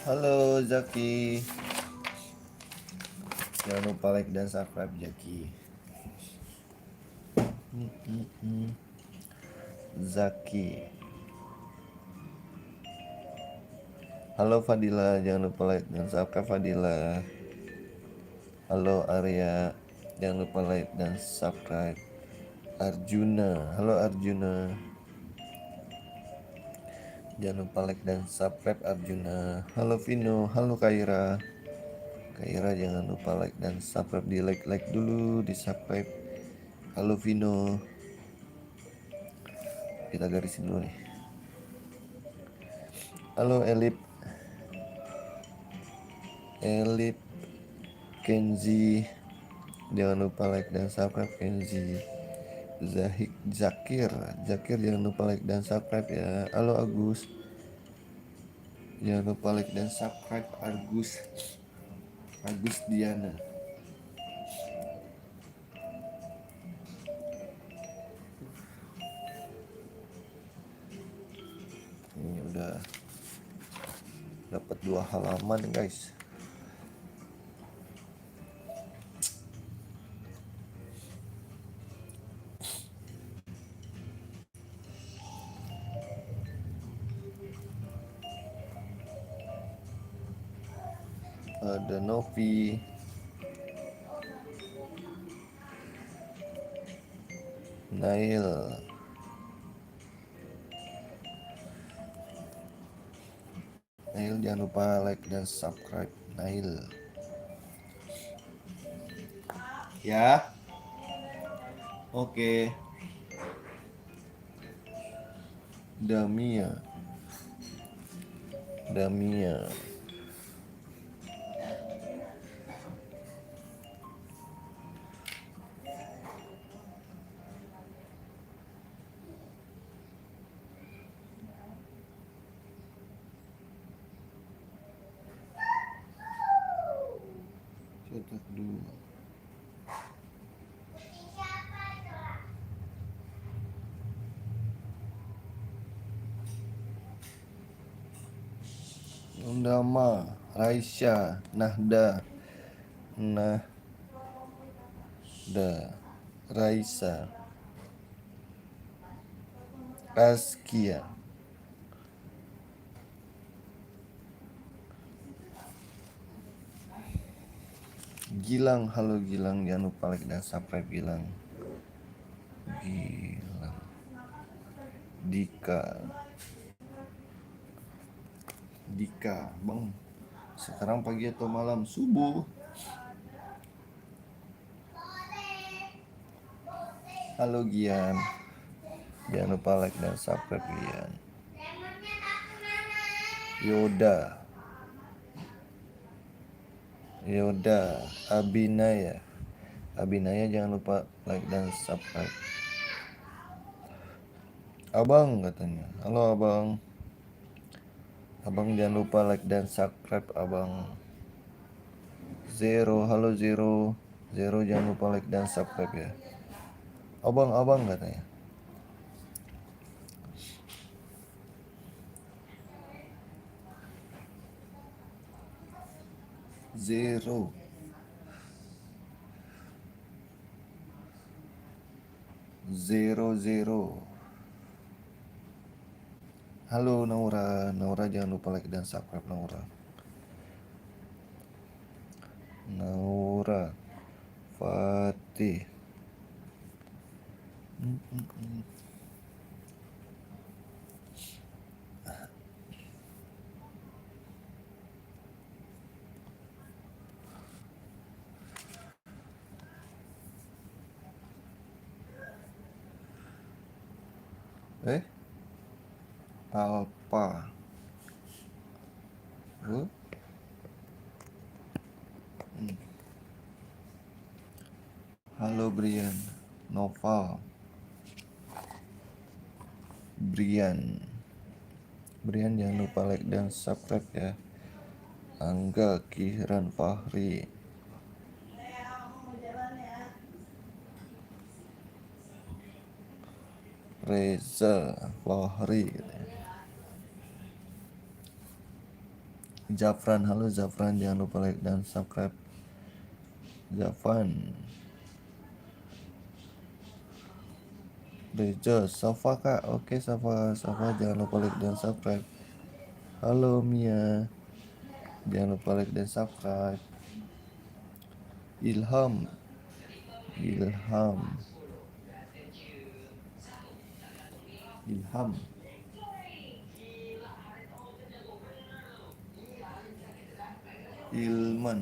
Halo Zaki, jangan lupa like dan subscribe Zaki. Zaki. Halo Fadila, jangan lupa like dan subscribe Fadila. Halo Arya, jangan lupa like dan subscribe. Arjuna, halo Arjuna, jangan lupa like dan subscribe Arjuna. Halo Vino, halo Kaira. Kaira jangan lupa like dan subscribe, di like dulu, di subscribe. Halo Vino, kita garisin dulu nih. Halo Elip Kenzi, jangan lupa like dan subscribe Kenzi. Zakir jangan lupa like dan subscribe ya. Halo Agus, jangan lupa like dan subscribe Agus Diana. Ini udah dapat 2 halaman guys. Ada Novi, Nail, jangan lupa like dan subscribe Nail ya. Oke. Damia cetak 2. Undama, Raisya, Nahda, Nahda, Raisa, Askia, Gilang. Halo Gilang, jangan lupa like dan subscribe Gilang. Gilang, Dika, Bang. Sekarang pagi atau malam? Subuh. Halo Gian, jangan lupa like dan subscribe Gian. Yoda, Abinaya jangan lupa like dan subscribe. Abang katanya, halo abang. Abang jangan lupa like dan subscribe abang. Zero, halo Zero. Zero jangan lupa like dan subscribe ya. Abang katanya. Zero. Halo Naura, Naura jangan lupa like dan subscribe Naura. Naura, Fatih. Alpa. Halo Brian, Noval, Brian jangan lupa like dan subscribe ya. Angga, Kihran, Fahri, Reza, Fahri, Zafran. Halo Zafran, jangan lupa like dan subscribe. Zafran, Reza, Safa kak. Oke Safa jangan lupa like dan subscribe. Halo Mia, jangan lupa like dan subscribe. Ilham, Ilman.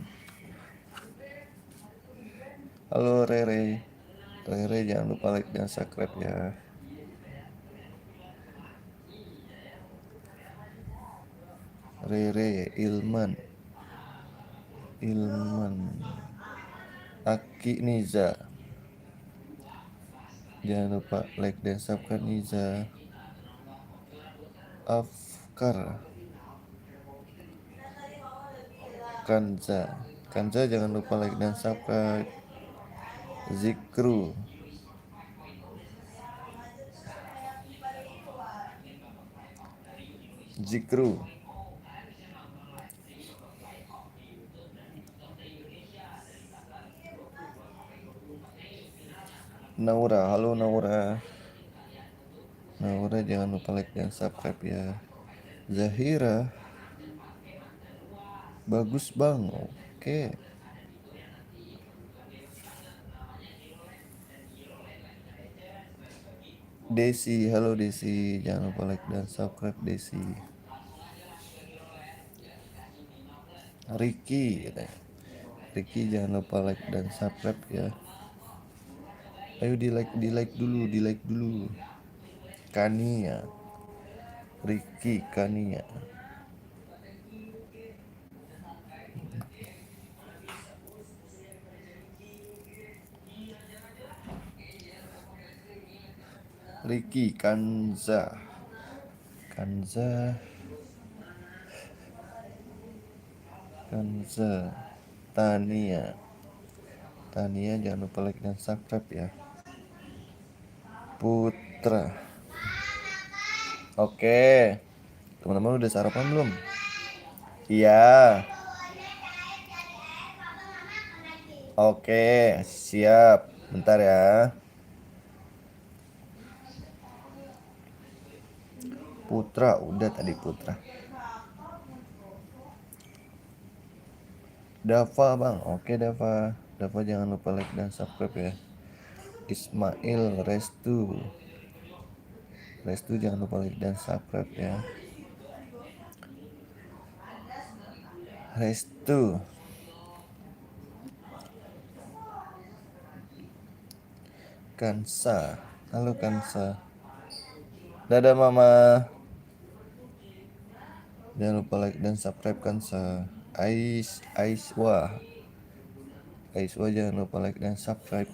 Halo Rere jangan lupa like dan subscribe ya. Rere, Ilman, Aki, Niza, jangan lupa like dan subscribe Niza. Afkar, Kanza jangan lupa like dan subscribe. Zikru, Naura. Halo Naura jangan lupa like dan subscribe ya. Zahira, bagus bang. Oke. Desi, halo Desi, jangan lupa like dan subscribe Desi. Ricky jangan lupa like dan subscribe ya. Ayo di like dulu. Kania, Ricky, Kania. Ricky, Kanza, Tania jangan lupa like dan subscribe ya. Putra. Oke, teman-teman udah sarapan belum? Iya, Oke, siap. Bentar ya. Putra, udah tadi Putra. Dava bang, oke Dava. Dava jangan lupa like dan subscribe ya. Ismail Restu, Restu jangan lupa like dan subscribe ya. Restu, Kansa, halo Kansa. Dadah mama. Jangan lupa like dan subscribe Kansa. Aiswa, Aiswa jangan lupa like dan subscribe.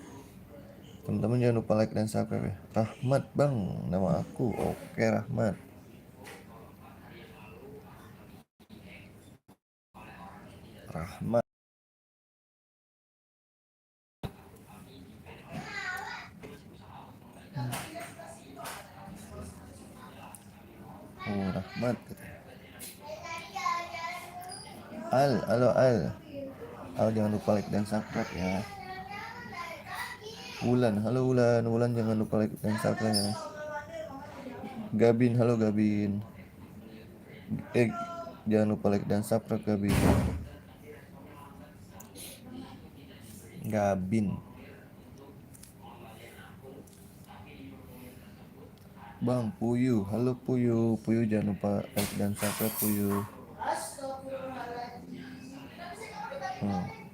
Teman-teman jangan lupa like dan subscribe ya. Rahmat bang, nama aku. Oke Rahmat. Rahmat. Oh Rahmat. Halo Al. Al jangan lupa like dan subscribe ya. Wulan, halo Wulan. Wulan jangan lupa like dan subscribe ya. Gabin, halo Gabin. Jangan lupa like dan subscribe Gabin. Gabin. Bang Puyu, halo Puyu. Puyu jangan lupa like dan subscribe Puyu.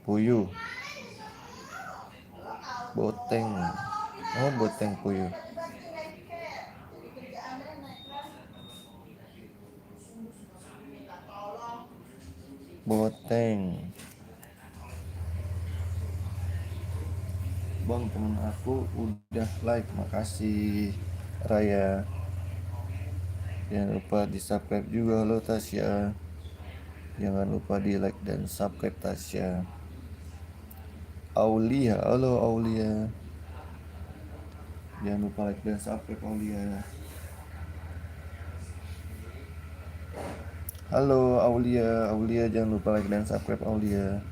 Puyu. Boteng. Oh Boteng Puyu. Boteng. Bang temen aku udah like, makasih Raya. Jangan lupa di subscribe juga. Halo Tasya. Jangan lupa di like dan subscribe Tasya. Aulia, halo Aulia. Jangan lupa like dan subscribe Aulia. Halo Aulia, Aulia jangan lupa like dan subscribe Aulia.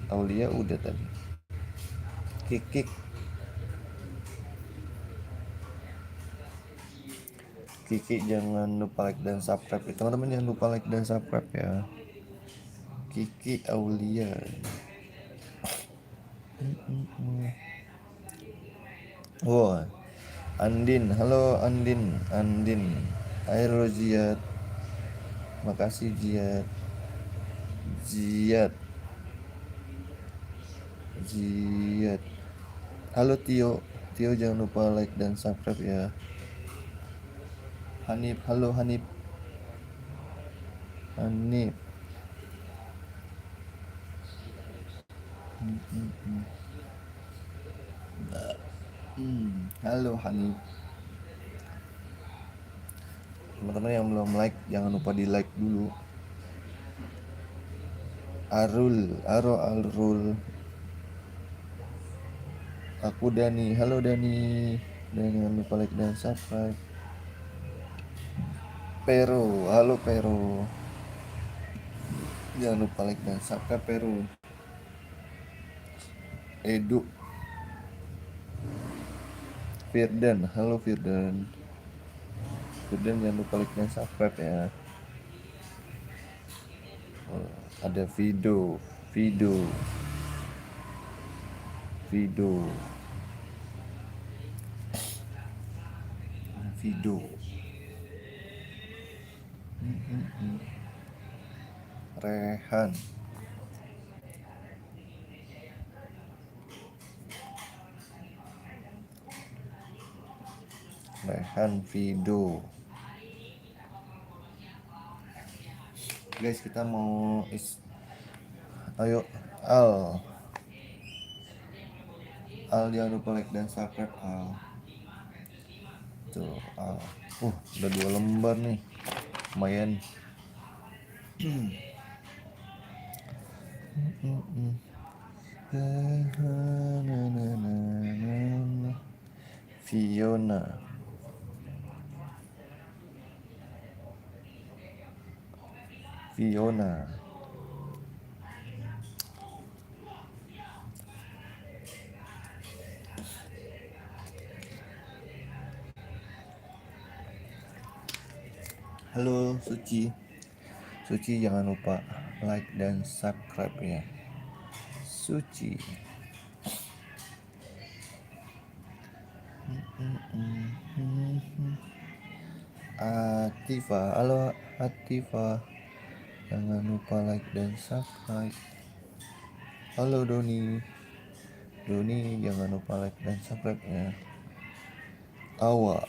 Aulia udah tadi. Kikik. Kiki jangan lupa like dan subscribe. Teman-teman jangan lupa like dan subscribe ya. Kiki Aulia. Oh, Andin, halo Andin, Andin. Hai Roziat. Makasih Ziat. Ziat. Ziat. Halo Tio. Tio jangan lupa like dan subscribe ya. Hanif, halo Hanif. Hanif. Halo Hanif. Teman-teman yang belum like jangan lupa di like dulu. Arul. Aku Dani, halo Dani. Dan jangan lupa like dan subscribe. Pero, halo Pero. Jangan lupa like dan subscribe Pero. Edu. Firdan, halo Firdan. Firdan jangan lupa like dan subscribe ya. Oh, ada Vido. Vido. Rehan. Vido. Guys, kita mau ayo Al jangan lupa like dan subscribe Al. Tuh Al. Udah 2 lembar nih. Lumayan. Fiona. Halo Suci. Suci jangan lupa like dan subscribe ya. Suci. Atifa, halo Atifa. Jangan lupa like dan subscribe. Halo Doni. Doni jangan lupa like dan subscribe ya. Awa.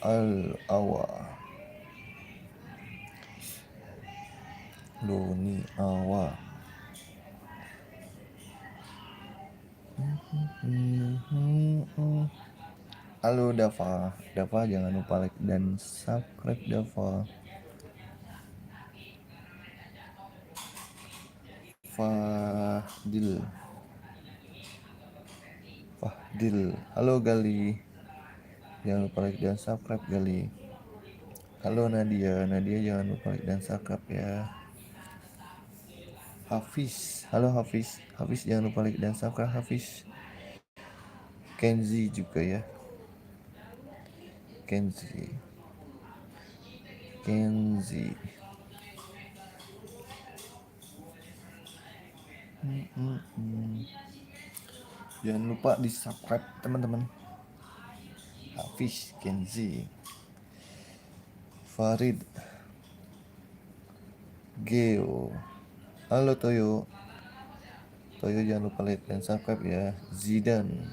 Doni Awa. Halo Dava. Dava jangan lupa like dan subscribe Dava. Fadil. Halo Gali. Jangan lupa like dan subscribe Gali. Halo Nadia jangan lupa like dan subscribe ya. Hafiz, halo Hafiz jangan lupa like dan subscribe Hafiz. Kenzi juga ya. Kenzi. Jangan lupa di subscribe teman-teman. Hafiz, Kenzi, Farid, Geo. Halo Toyo jangan lupa like dan subscribe ya. Zidan,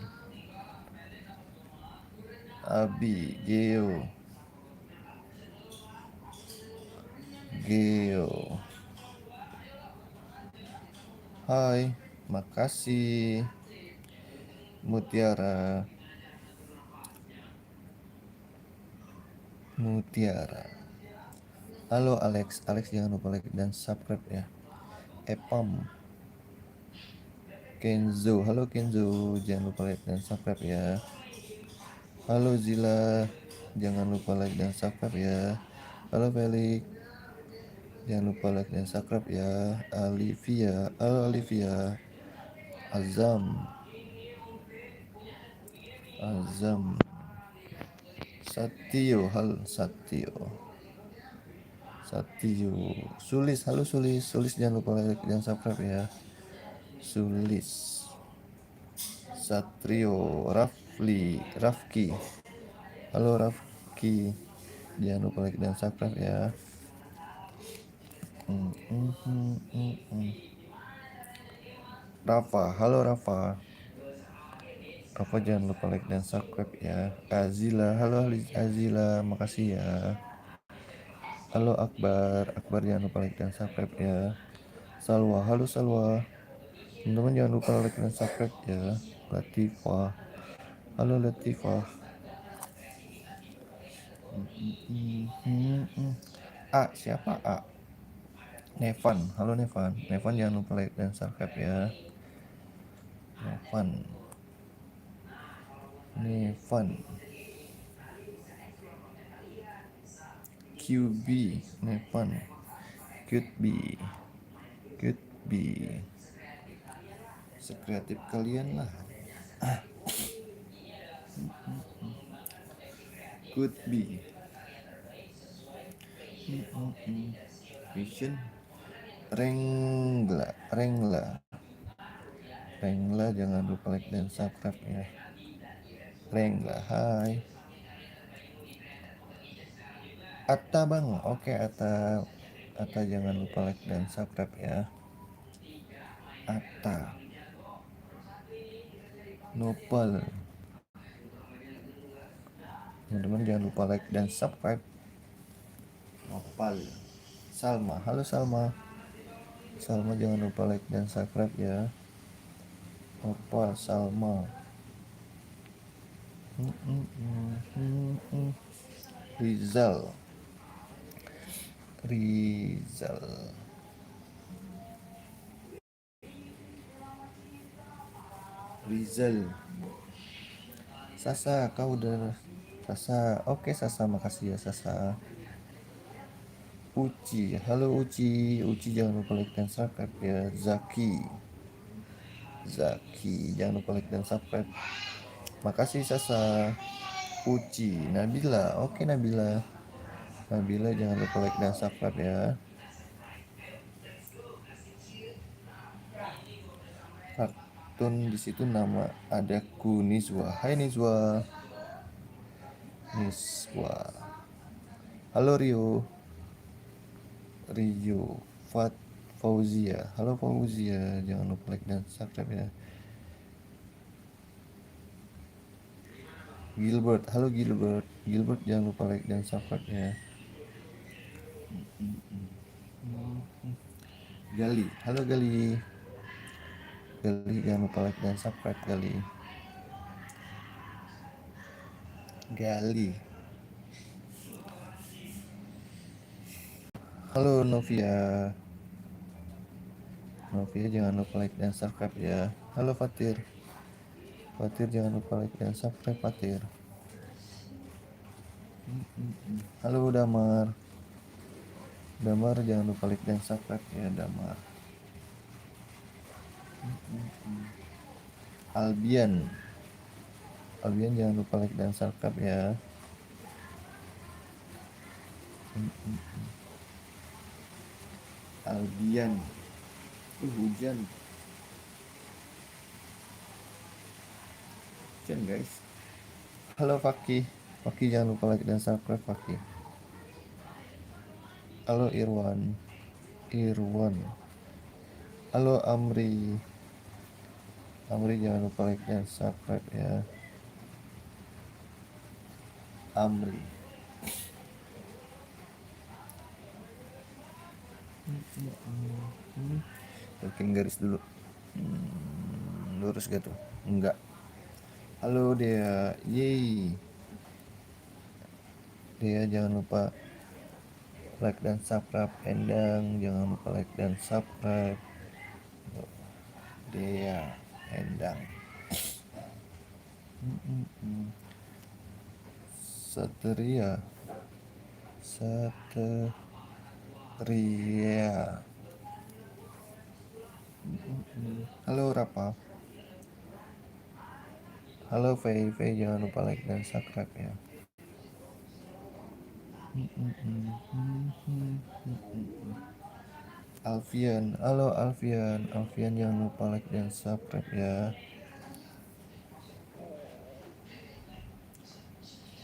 Abi, Geo. Hai, makasih. Mutiara. Halo Alex jangan lupa like dan subscribe ya. Epam, Kenzo, halo Kenzo jangan lupa like dan subscribe ya. Halo Zila, jangan lupa like dan subscribe ya. Halo Felix, jangan lupa like dan subscribe ya. Halo Olivia. Azam, Satio, halo Satio. Sulis, halo Sulis jangan lupa like dan subscribe ya. Sulis, Satrio, Rafki, halo Rafki, jangan lupa like dan subscribe ya. Rafa, halo Rafa jangan lupa like dan subscribe ya. Azila, halo Azila, makasih ya. Halo Akbar jangan lupa like dan subscribe ya. Salwa, halo Salwa, teman-teman jangan lupa like dan subscribe ya. Latifah, halo Latifah. Siapa A? Nevan, halo Nevan jangan lupa like dan subscribe ya. Nevan, QB, Nevan, could be sekreatif kalian lah. Could be Vision, Rengla, jangan lupa like dan subscribe ya. Rengla, hai. Atta bang, oke Atta jangan lupa like dan subscribe ya. Atta, Nopal, teman-teman jangan lupa like dan subscribe. Nopal, Salma, halo Salma jangan lupa like dan subscribe ya. Nopal, Salma. Rizal, Sasa, kau udah Sasa, oke Sasa, makasih ya Sasa. Uci, halo Uci jangan lupa like dan subscribe ya. Zaki, jangan lupa like dan subscribe, makasih Sasa. Uci, Nabila, oke Nabila, Nabila jangan lupa like dan subscribe ya. Kartun di situ nama ada ku Nizwa. Hai Nizwa. Nizwa. Halo Rio. Rio. Fauzia. Halo Fauzia. Jangan lupa like dan subscribe ya. Gilbert. Halo Gilbert. Gilbert jangan lupa like dan subscribe ya. Gali. Halo Gali. Gali jangan lupa like dan subscribe Gali. Gali. Halo Novia. Novia jangan lupa like dan subscribe ya. Halo Fatir. Fatir jangan lupa like dan subscribe Fatir. Halo Damar. Damar jangan lupa like dan subscribe ya Damar. Albian. Albian jangan lupa like dan subscribe ya. Albian. Hujan. Hujan guys. Halo Fakih. Fakih jangan lupa like dan subscribe Fakih. Halo Irwan. Irwan. Halo Amri. Amri jangan lupa like dan subscribe ya. Amri. Bikin garis dulu. Lurus gitu. Enggak. Halo Dea. Yeay. Dea jangan lupa like dan subscribe. Endang jangan lupa like dan subscribe. Dea. Endang. Satria. Satria. Halo Rapa. Halo Fei. Fei jangan lupa like dan subscribe ya. Alfian. Halo Alfian. Alfian jangan lupa like dan subscribe ya.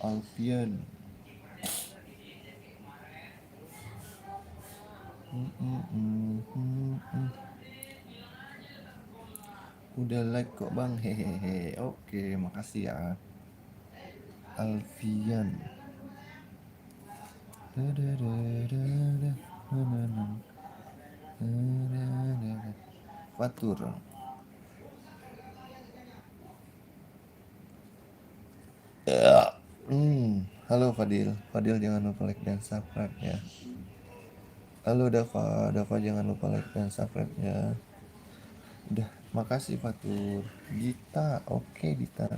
Alfian. Udah like kok bang, hehehe. Oke, makasih ya Alfian. Fatur. Halo Fadil. Fadil jangan lupa like dan subscribe ya. Halo Dava. Dava jangan lupa like dan subscribe ya. Udah, makasih Fatur. Gita, oke Gita.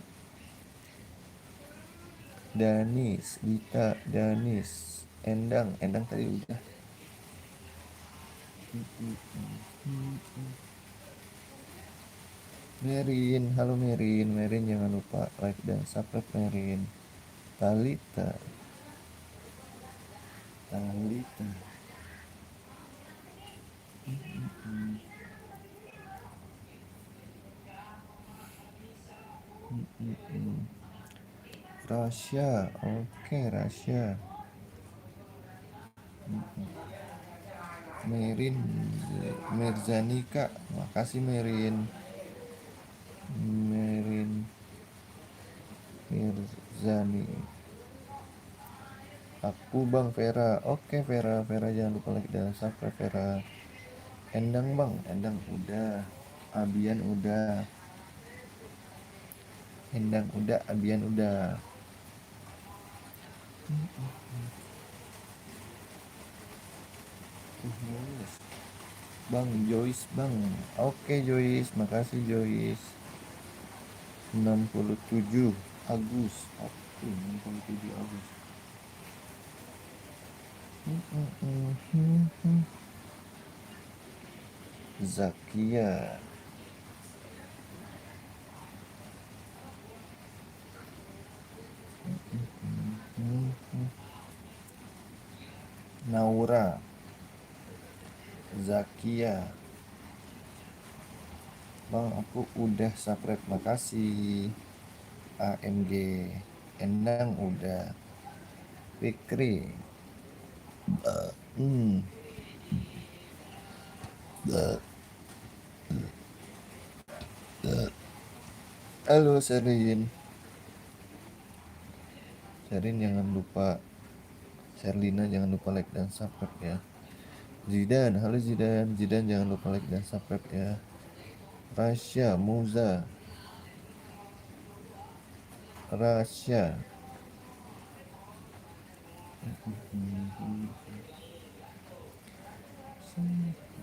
Danis, Gita, Danis. Endang, Endang tadi udah. Merin, halo Merin. Merin jangan lupa like dan subscribe Merin. Talita. Talita. Rasya, oke Rasya. Merin, Merzanika, makasih Merin. Merin, Mirzani. Aku Bang Vera, oke Vera. Vera jangan lupa like dan subscribe Vera. Endang Bang, Endang udah. Abian udah. Endang udah, Abian udah. Bang Joyce Bang, oke Joyce, makasih Joyce. 67 Agus, oke 67 Agus. Zakia. Aura, Zakia. Bang, aku udah subscribe, makasih. AMG, Endang udah. Fikri, hmm, halo Sherin. Sherin jangan lupa, Sherlina jangan lupa like dan subscribe ya. Zidan, halo Zidan. Zidan jangan lupa like dan subscribe ya. Rasya, Muza, Rasya,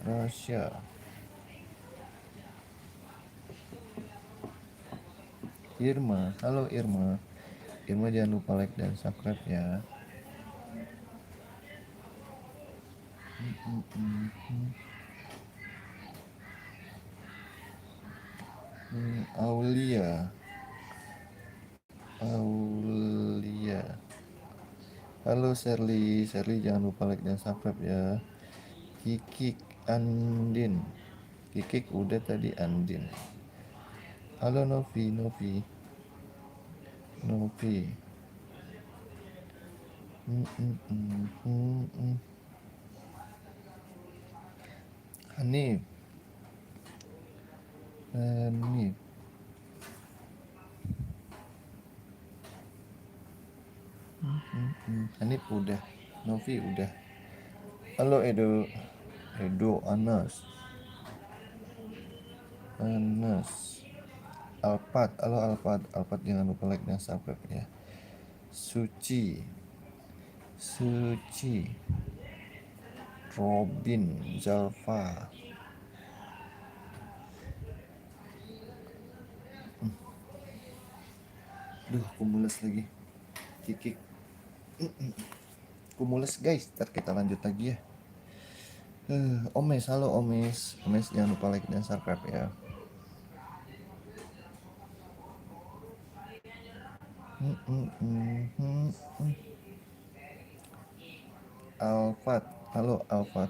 Rasya, Irma, halo Irma. Irma jangan lupa like dan subscribe ya. Aulia, Aulia, halo Sherly. Sherly jangan lupa like dan subscribe ya. Kikik, Andin, Kikik udah tadi, Andin. Halo Novi, Novi, Novi. Hanif, Hanif, Hanif udah, Novi udah. Halo Edo, Edo, Anas, Anas, Alpat, halo Alpat. Alpat jangan lupa like dan subscribe ya. Suci, Suci, Robin, Zalfa. Duh, aku mules lagi. Kikik, aku mules guys. Ntar kita lanjut lagi ya. Omes, halo Omes. Omes jangan lupa like dan subscribe ya. Alfat, halo Alfat.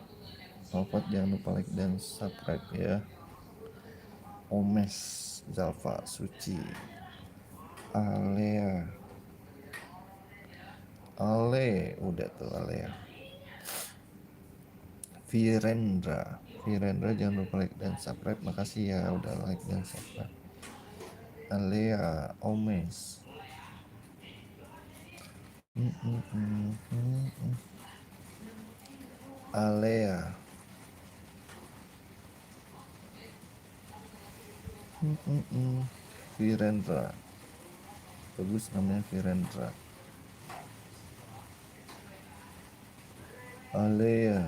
Alfat jangan lupa like dan subscribe ya. Omes, Zalfa, Suci, Alea, Ale, udah tuh Alea. Virendra, Virendra jangan lupa like dan subscribe. Makasih ya udah like dan subscribe. Alea, Omes. Alea. Virendra. Bagus namanya Virendra. Alea.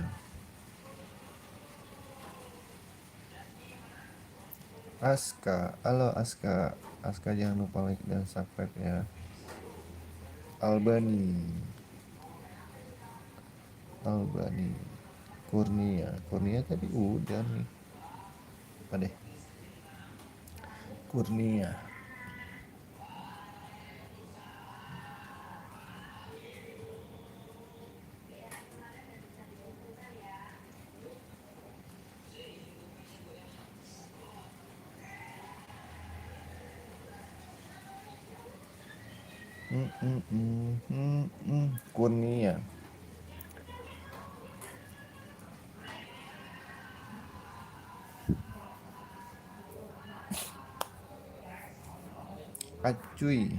Aska, halo Aska. Aska jangan lupa like dan subscribe ya. Albani, Albani, Kurnia, Kurnia tadi udah nih. Apa deh? Kurnia. Kurnia. Acuy.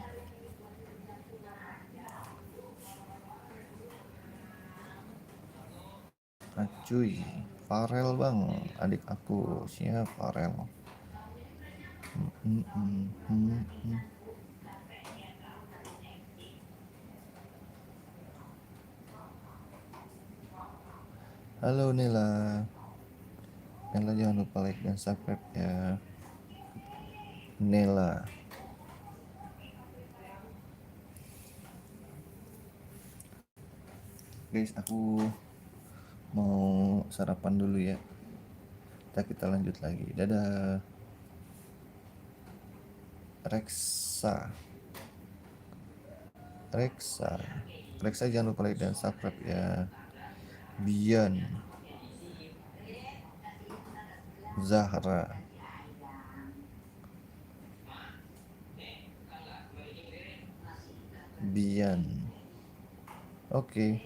Acuy. Farel bang, adik aku. Siap Farel. Halo Nela. Nela jangan lupa like dan subscribe ya. Nela. Guys, aku mau sarapan dulu ya. Kita lanjut lagi. Dadah. Reksa. Reksa. Reksa jangan lupa like dan subscribe ya. Bian, Zahra, Bian. Oke.